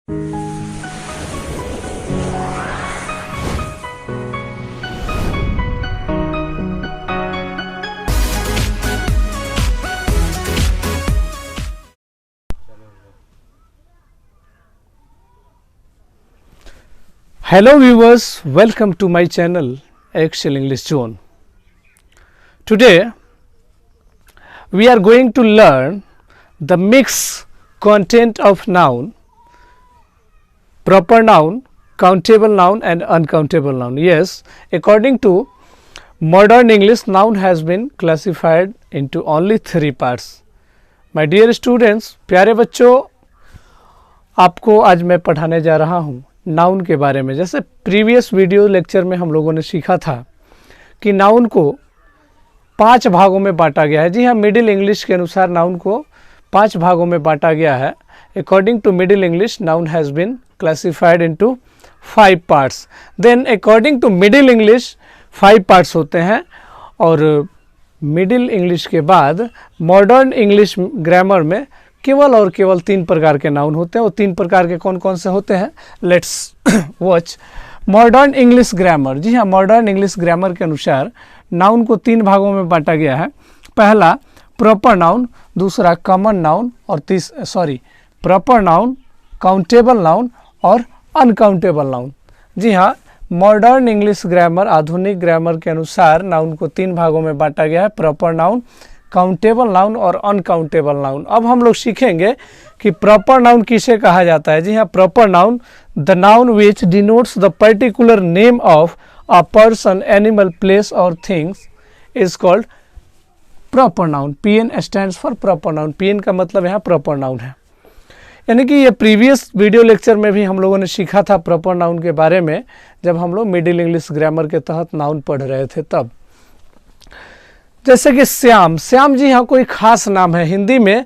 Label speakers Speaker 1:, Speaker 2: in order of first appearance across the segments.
Speaker 1: Hello viewers, welcome to my channel Excel English Zone. Today we are going to learn the mixed content of noun, proper noun, countable noun and uncountable noun. Yes, according to modern English, noun has been classified into only 3 parts. My dear students, प्यारे बच्चों, आपको आज मैं पढ़ाने जा रहा हूँ noun के बारे में। जैसे प्रीवियस वीडियो लेक्चर में हम लोगों ने सीखा था कि नाउन को 5 भागों में बांटा गया है। जी हाँ, मिडिल इंग्लिश के अनुसार नाउन को 5 भागों में बांटा गया है। According to middle English, noun has been classified into 5 parts. Then according to middle English 5 parts होते हैं, और मिडिल इंग्लिश के बाद मॉडर्न इंग्लिश ग्रामर में केवल और केवल 3 प्रकार के नाउन होते हैं। वो 3 प्रकार के कौन कौन से होते हैं, let's watch. Modern English grammar, जी हाँ, मॉडर्न इंग्लिश ग्रामर के अनुसार नाउन को 3 भागों में बांटा गया है। पहला प्रॉपर नाउन, दूसरा कॉमन नाउन और प्रॉपर नाउन, काउंटेबल नाउन और अनकाउंटेबल नाउन। जी हाँ, मॉडर्न इंग्लिश ग्रामर, आधुनिक ग्रामर के अनुसार नाउन को 3 भागों में बांटा गया है, प्रॉपर नाउन, काउंटेबल नाउन और अनकाउंटेबल नाउन। अब हम लोग सीखेंगे कि प्रॉपर नाउन किसे कहा जाता है। जी हाँ, proper noun, the noun which denotes the particular name of a person, animal, place और things is called proper noun. PN stands for proper noun. PN का मतलब यहाँ प्रॉपर नाउन है। यानी कि ये प्रीवियस वीडियो लेक्चर में भी हम लोगों ने सीखा था प्रॉपर नाउन के बारे में, जब हम लोग मिडिल इंग्लिश ग्रामर के तहत नाउन पढ़ रहे थे तब। जैसे कि श्याम, श्याम जी हाँ कोई खास नाम है। हिंदी में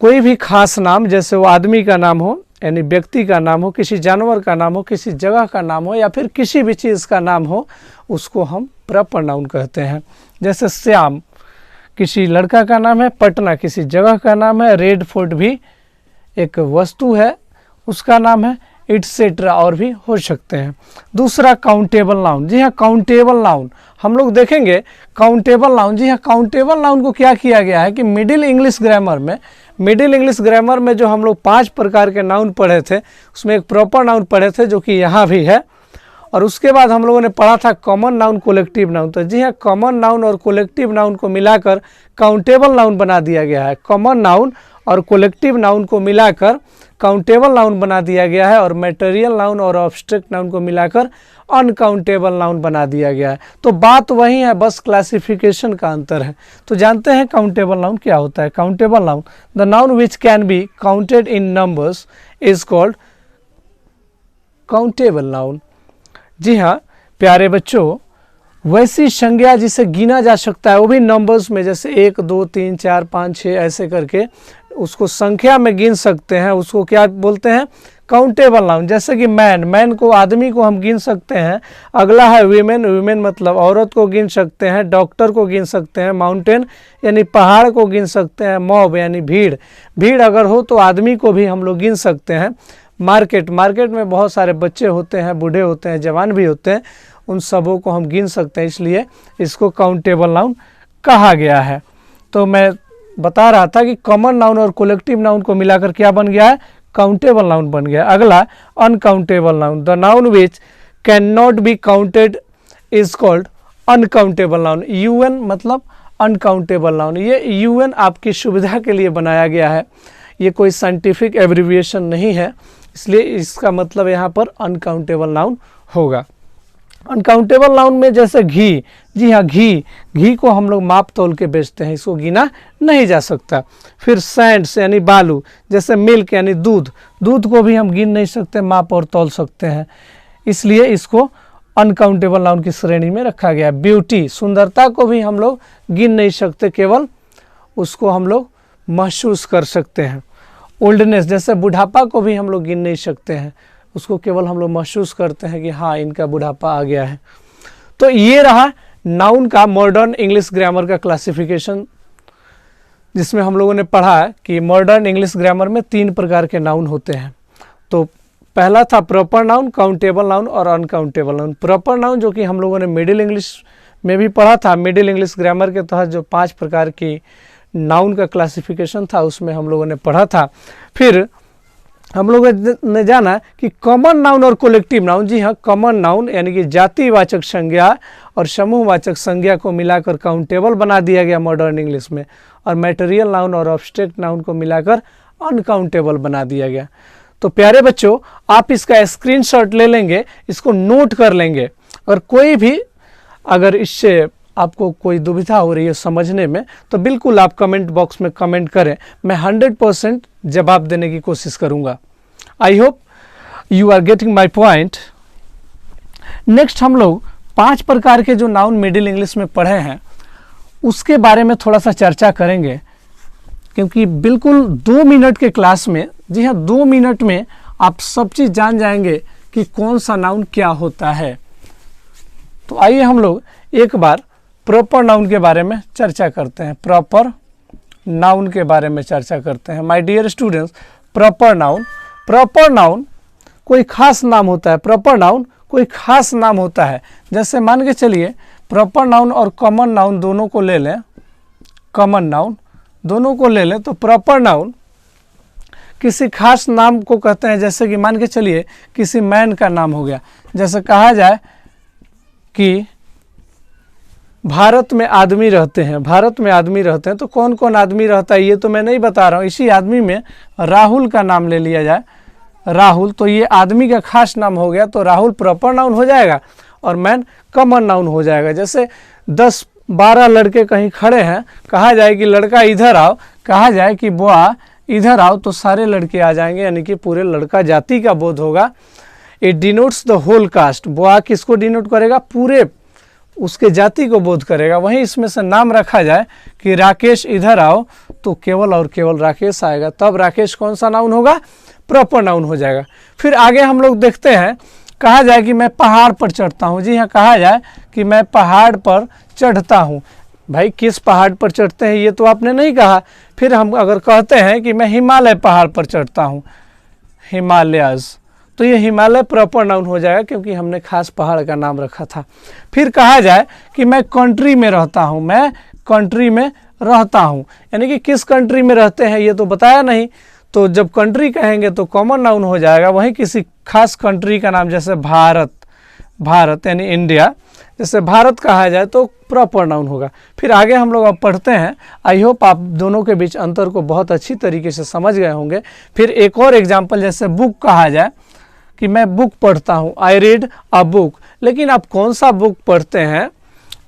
Speaker 1: कोई भी खास नाम, जैसे वो आदमी का नाम हो, यानी व्यक्ति का नाम हो, किसी जानवर का नाम हो, किसी जगह का नाम हो, या फिर किसी भी चीज़ का नाम हो, उसको हम प्रॉपर नाउन कहते हैं। जैसे श्याम किसी लड़का का नाम है, पटना किसी जगह का नाम है, रेड फोर्ट भी एक वस्तु है, उसका नाम है, एटसेट्रा और भी हो सकते हैं। दूसरा काउंटेबल नाउन, जी हाँ, काउंटेबल नाउन हम लोग देखेंगे। काउंटेबल नाउन, जी हाँ, काउंटेबल नाउन को क्या किया गया है कि मिडिल इंग्लिश ग्रामर में जो हम लोग 5 प्रकार के नाउन पढ़े थे, उसमें एक प्रॉपर नाउन पढ़े थे जो कि यहाँ भी है, और उसके बाद हम लोगों ने पढ़ा था कॉमन नाउन, कोलेक्टिव नाउन। तो जी हाँ, कॉमन नाउन और कोलेक्टिव नाउन को मिलाकर काउंटेबल नाउन बना दिया गया है। कॉमन नाउन और कोलेक्टिव नाउन को मिलाकर काउंटेबल नाउन बना दिया गया है, और मटेरियल नाउन और ऑब्स्ट्रैक्ट नाउन को मिलाकर अनकाउंटेबल नाउन बना दिया गया है। तो बात वही है, बस क्लासिफिकेशन का अंतर है। तो जानते हैं काउंटेबल नाउन क्या होता है। Countable noun, the noun which can be counted in numbers is called countable noun. जी हाँ प्यारे बच्चों, वैसी संज्ञा जिसे गिना जा सकता है, वो भी नंबर्स में, जैसे 1 2 3 4 5 6 ऐसे करके उसको संख्या में गिन सकते हैं, उसको क्या बोलते हैं, काउंटेबल नाउन। जैसे कि मैन को, आदमी को हम गिन सकते हैं। अगला है वीमेन मतलब औरत को गिन सकते हैं, डॉक्टर को गिन सकते हैं, माउंटेन यानी पहाड़ को गिन सकते हैं, मॉब यानी भीड़ अगर हो तो आदमी को भी हम लोग गिन सकते हैं। मार्केट में बहुत सारे बच्चे होते हैं, बूढ़े होते हैं, जवान भी होते हैं, उन सबों को हम गिन सकते हैं, इसलिए इसको काउंटेबल नाउन कहा गया है। तो मैं बता रहा था कि कॉमन नाउन और कोलेक्टिव नाउन को मिलाकर क्या बन गया है, काउंटेबल नाउन बन गया। अगला uncountable noun, the noun which can not be counted is called uncountable noun. UN मतलब अनकाउंटेबल नाउन। ये UN आपकी सुविधा के लिए बनाया गया है, ये कोई साइंटिफिक एब्रिविएशन नहीं है, इसलिए इसका मतलब यहाँ पर अनकाउंटेबल नाउन होगा। अनकाउंटेबल नाउन में जैसे घी, जी हाँ, घी को हम लोग माप तोल के बेचते हैं, इसको गिना नहीं जा सकता। फिर सैंड्स यानी बालू, जैसे मिल्क यानी दूध को भी हम गिन नहीं सकते, माप और तोल सकते हैं, इसलिए इसको अनकाउंटेबल नाउन की श्रेणी में रखा गया है। ब्यूटी, सुंदरता को भी हम लोग गिन नहीं सकते, केवल उसको हम लोग महसूस कर सकते हैं। ओल्डनेस, जैसे बुढ़ापा को भी हम लोग गिन नहीं सकते हैं, उसको केवल हम लोग महसूस करते हैं कि हाँ इनका बुढ़ापा आ गया है। तो ये रहा नाउन का मॉडर्न इंग्लिश ग्रामर का क्लासिफिकेशन, जिसमें हम लोगों ने पढ़ा कि मॉडर्न इंग्लिश ग्रामर में 3 प्रकार के नाउन होते हैं। तो पहला था प्रॉपर नाउन, काउंटेबल नाउन और अनकाउंटेबल नाउन। प्रॉपर नाउन जो कि हम लोगों ने मिडिल इंग्लिश में भी पढ़ा था, मिडिल इंग्लिश ग्रामर के तहत जो 5 प्रकार की नाउन का क्लासिफिकेशन था उसमें हम लोगों ने पढ़ा था। फिर हम लोगों ने जाना कि कॉमन नाउन और कोलेक्टिव नाउन। जी हाँ, कॉमन नाउन यानी कि जातिवाचक संज्ञा और समूहवाचक संज्ञा को मिलाकर काउंटेबल बना दिया गया मॉडर्न इंग्लिश में, और मैटेरियल नाउन और ऑब्स्ट्रैक्ट नाउन को मिलाकर अनकाउंटेबल बना दिया गया। तो प्यारे बच्चों, आप इसका स्क्रीनशॉट ले लेंगे, इसको नोट कर लेंगे, और कोई भी अगर इससे आपको कोई दुविधा हो रही है समझने में तो बिल्कुल आप कमेंट बॉक्स में कमेंट करें, मैं 100% जवाब देने की कोशिश करूंगा। I hope you are getting my point. Next हम लोग 5 प्रकार के जो नाउन मिडिल इंग्लिश में पढ़े हैं उसके बारे में थोड़ा सा चर्चा करेंगे, क्योंकि बिल्कुल 2 मिनट के क्लास में, जी हाँ 2 मिनट में आप सब चीज़ जान जाएंगे कि कौन सा नाउन क्या होता है। तो आइए हम लोग एक बार प्रॉपर नाउन के बारे में चर्चा करते हैं। प्रॉपर नाउन के बारे में चर्चा करते हैं। My dear students, proper noun कोई खास नाम होता है। प्रॉपर नाउन कोई खास नाम होता है। जैसे मान के चलिए प्रॉपर नाउन और कॉमन नाउन दोनों को ले लें, कॉमन नाउन दोनों को ले लें, तो प्रॉपर नाउन किसी खास नाम को कहते हैं। जैसे कि मान के चलिए किसी मैन का नाम हो गया, जैसे कहा जाए कि भारत में आदमी रहते हैं, भारत में आदमी रहते हैं, तो कौन कौन आदमी रहता है ये तो मैं नहीं बता रहा हूँ। इसी आदमी में राहुल का नाम ले लिया जाए, राहुल, तो ये आदमी का खास नाम हो गया, तो राहुल प्रॉपर नाउन हो जाएगा और मैन कॉमन नाउन हो जाएगा। जैसे 10-12 लड़के कहीं खड़े हैं, कहा जाए कि लड़का इधर आओ, कहा जाए कि बुआ इधर आओ, तो सारे लड़के आ जाएंगे, यानी कि पूरे लड़का जाति का बोध होगा। It denotes the whole caste. बुआ किसको डिनोट करेगा? पूरे उसके जाति को बोध करेगा। वहीं इसमें से नाम रखा जाए कि राकेश इधर आओ, तो केवल और केवल राकेश आएगा, तब राकेश कौन सा नाउन होगा? प्रॉपर नाउन हो जाएगा। फिर आगे हम लोग देखते हैं, कहा जाए कि मैं पहाड़ पर चढ़ता हूँ। जी हाँ, कहा जाए कि मैं पहाड़ पर चढ़ता हूँ। भाई किस पहाड़ पर चढ़ते हैं ये तो आपने नहीं कहा। फिर हम अगर कहते हैं कि मैं हिमालय पहाड़ पर चढ़ता हूँ, हिमालयाज, तो ये हिमालय प्रॉपर नाउन हो जाएगा, क्योंकि हमने खास पहाड़ का नाम रखा था। फिर कहा जाए कि मैं कंट्री में रहता हूँ, मैं कंट्री में रहता हूँ, यानी कि किस कंट्री में रहते हैं ये तो बताया नहीं, तो जब कंट्री कहेंगे तो कॉमन नाउन हो जाएगा। वहीं किसी खास कंट्री का नाम, जैसे भारत, भारत यानी इंडिया, जैसे भारत कहा जाए तो प्रॉपर नाउन होगा। फिर आगे हम लोग अब पढ़ते हैं। आई होप आप दोनों के बीच अंतर को बहुत अच्छी तरीके से समझ गए होंगे। फिर एक और एग्जाम्पल, जैसे बुक कहा जाए कि मैं बुक पढ़ता हूँ, आई रीड अ बुक, लेकिन आप कौन सा बुक पढ़ते हैं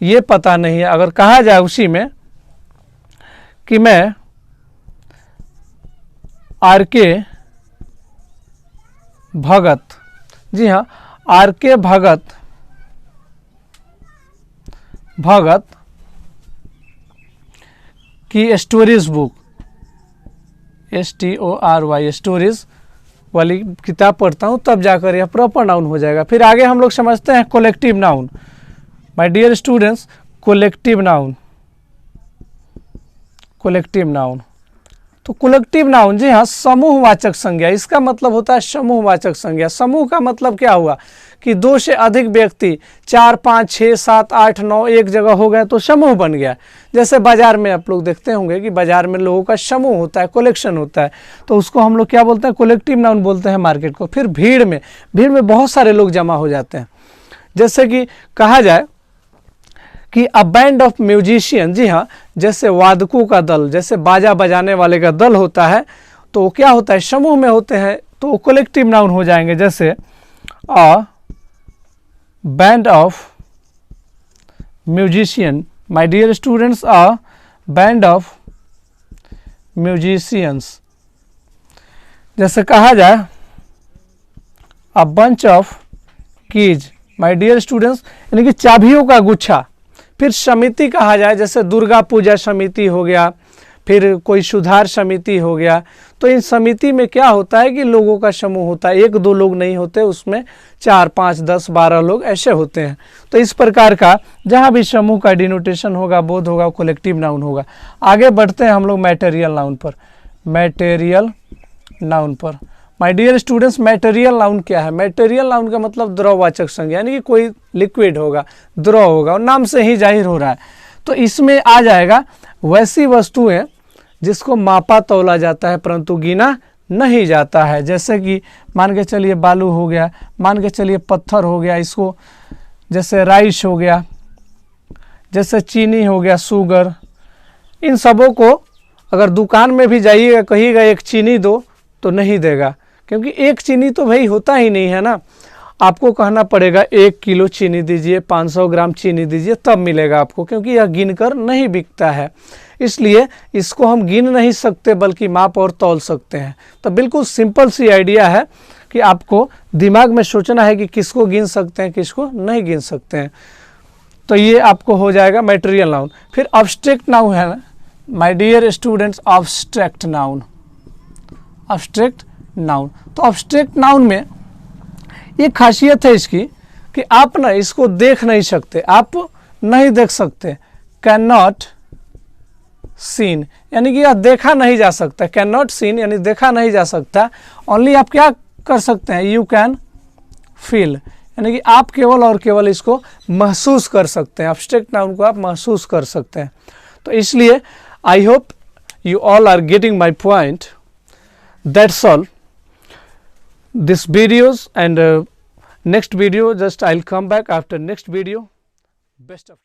Speaker 1: ये पता नहीं है। अगर कहा जाए उसी में कि मैं आर.के. भगत, जी हाँ आर.के. भगत की स्टोरीज बुक, STORY स्टोरीज वाली किताब पढ़ता हूँ, तब जाकर यह प्रॉपर नाउन हो जाएगा। फिर आगे हम लोग समझते हैं collective noun. My dear students, collective noun, collective noun, तो कोलेक्टिव नाउन, जी हाँ समूहवाचक संज्ञा। इसका मतलब होता है समूहवाचक संज्ञा। समूह का मतलब क्या हुआ कि 2 से अधिक व्यक्ति, 4, 5, 6, 7, 8, 9 एक जगह हो गए तो समूह बन गया। जैसे बाजार में आप लोग देखते होंगे कि बाजार में लोगों का समूह होता है, कलेक्शन होता है, तो उसको हम लोग क्या बोलते हैं? कोलेक्टिव नाउन बोलते हैं मार्केट को। फिर भीड़ में बहुत सारे लोग जमा हो जाते हैं। जैसे कि कहा जाए कि अ बैंड ऑफ म्यूजिशियन, जी हाँ जैसे वादकों का दल, जैसे बाजा बजाने वाले का दल होता है, तो वो क्या होता है? समूह में होते हैं, तो वो कलेक्टिव नाउन हो जाएंगे। जैसे a band of musician, my dear students, a band of musicians. जैसे कहा जाए a bunch of keys, my dear students, यानी कि चाबियों का गुच्छा। फिर समिति कहा जाए, जैसे दुर्गा पूजा समिति हो गया, फिर कोई सुधार समिति हो गया, तो इन समिति में क्या होता है कि लोगों का समूह होता है, 1-2 लोग नहीं होते, उसमें 4, 5, 10, 12 लोग ऐसे होते हैं। तो इस प्रकार का जहाँ भी समूह का डिनोटेशन होगा, बोध होगा, कलेक्टिव नाउन होगा। आगे बढ़ते हैं हम लोग मैटेरियल नाउन पर। मैटेरियल नाउन पर, my dear students, material noun क्या है? मटेरियल नाउन का मतलब द्रववाचक संज्ञा, यानी कि कोई लिक्विड होगा, द्रव होगा, और नाम से ही जाहिर हो रहा है। तो इसमें आ जाएगा वैसी वस्तुएं जिसको मापा तौला जाता है परंतु गिना नहीं जाता है। जैसे कि मान के चलिए बालू हो गया, मान के चलिए पत्थर हो गया, इसको जैसे राइस हो गया, जैसे चीनी हो गया, शुगर, इन सबों को अगर दुकान में भी जाइएगा, कहिएगा एक चीनी दो, तो नहीं देगा, क्योंकि एक चीनी तो भाई होता ही नहीं है ना। आपको कहना पड़ेगा 1 किलो चीनी दीजिए, 500 ग्राम चीनी दीजिए, तब मिलेगा आपको, क्योंकि यह गिनकर नहीं बिकता है। इसलिए इसको हम गिन नहीं सकते बल्कि माप और तौल सकते हैं। तो बिल्कुल सिंपल सी आइडिया है कि आपको दिमाग में सोचना है कि किसको गिन सकते हैं, किसको नहीं गिन सकते हैं। तो ये आपको हो जाएगा मटेरियल नाउन। फिर अब्स्ट्रैक्ट नाउन है ना my dear students, abstract noun, abstract noun. तो अब्स्ट्रैक्ट नाउन में ये खासियत है इसकी कि आप ना इसको देख नहीं सकते, आप नहीं देख सकते, कैन नॉट सीन, यानी कि यह देखा नहीं जा सकता, कैन नॉट सीन यानी देखा नहीं जा सकता। ओनली आप क्या कर सकते हैं, यू कैन फील, यानी कि आप केवल और केवल इसको महसूस कर सकते हैं। अब्स्ट्रैक्ट नाउन को आप महसूस कर सकते हैं। तो इसलिए I hope you all are getting my point. That's all this videos, and next video just I'll come back after next video. Best of luck.